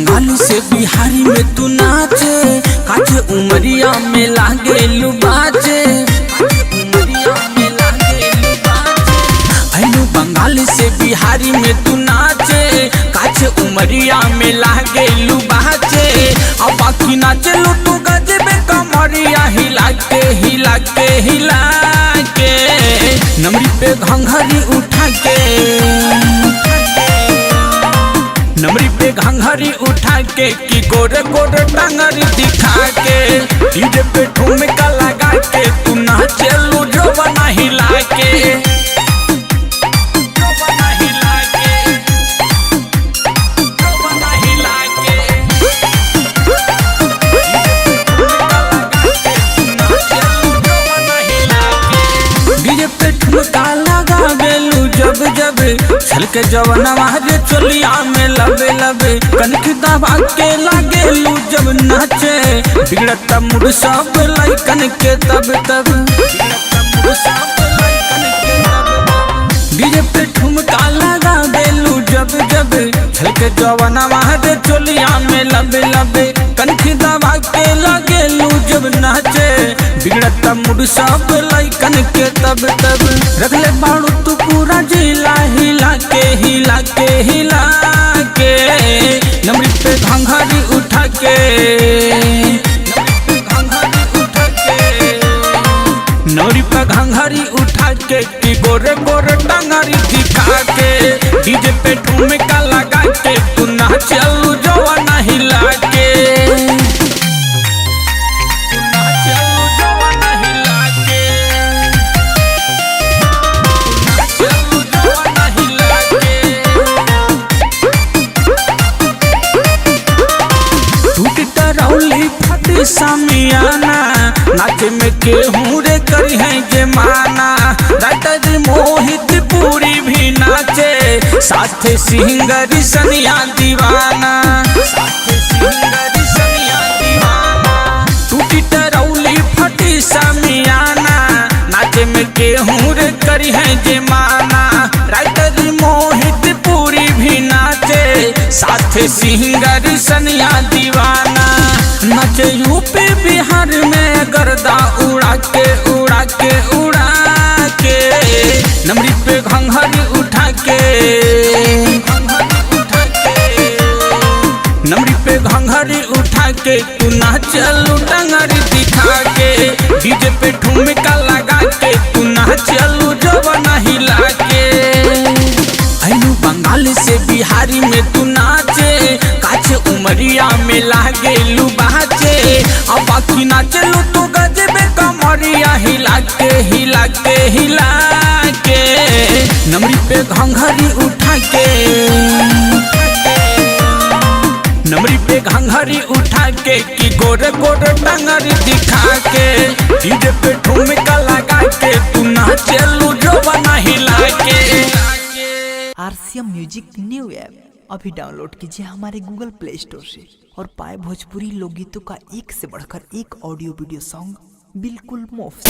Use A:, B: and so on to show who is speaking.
A: बंगाल से बिहारी में तू नाचे, काचे उमरिया में लागे लुबाचे, बंगाल से बिहारी में तू नाचे, काचे उमरिया में लागे लुबाचे। अब बाकी नाचे लो तू गजबे कमरिया हिला के हिला के हिला के, नमरी पे घंघरी उठा के, नमरी पे घंघरी उठा के कि गोरे गोरे टांगरी दिखा के, डीजे पे ठुमका लगा के तू नाचे लो जो बना हिला के, जो बना हिला के, जो बना हिला के, डीजे पे ठुमका लगा बेलू जब जब छलके जवनवा रे चोलिया में लबे लबे, कनखी दबा के लागे लू जब नाचे, बिगड़त मुड़ सब लइकन के तब तब, डीजे पे ठुमका लगा बेलू जब जब छलके जवनवा रे चोलिया में लबे लबे, कनखी दबा के लागे लू जब नाचे, बिगड़त मुड़ सब लइकन के तब तब, रख ले बाड़ू तू पूरा जिला हिला के हिला के हिला के, नमरी पे घंघरी उठा के, नमरी पे घंघरी उठा के कि गोरे गोरे टांगरी दिखा के, डीजे पे ठुमका लगा के तू नाचलू जवाना हिला के, सामियाना नाचे में केहूँ रे करी है जे माना, राइटर मोहित पूरी भी नाचे, साथ सिंगरी सनिया दीवाना, साथ सिंगरी सनिया दीवाना, टूटी टरौली फटी सामियाना नाचे में केहूँ रे करी है जे माना, राइटर मोहित पूरी भी नाचे, साथ सिंगरी सनिया दीवाना, नाचे यूपी बिहार में गर्दा उड़ा के उड़ा के उड़ा के, नमरी पे घंघरी उठा के, नमरी पे घंघरी उठा के तू नाचलू टांगरी दिखा के, डीजे पे ठुमका लगा के तू नाचलू जवाना हिला के, आइलू बंगाल से बिहारी में तू नाचे, काचे उमरिया में लागे लुबाचे, अब बाकी नाचे लो तू गजबे कमरिया हिला के हिला के हिला के, नमरी पे घंघरी उठा के, नमरी पे घंघरी उठा के कि गोरे गोरे टांगरी दिखा के, डीजे पे ठुमका लगा के तू नाचलू जो बना हिला के।
B: RCM म्यूजिक न्यू ऐप अभी डाउनलोड कीजिए हमारे गूगल प्ले स्टोर से और पाए भोजपुरी लोकगीतों का एक से बढ़कर एक ऑडियो वीडियो सॉन्ग बिल्कुल मुफ्त।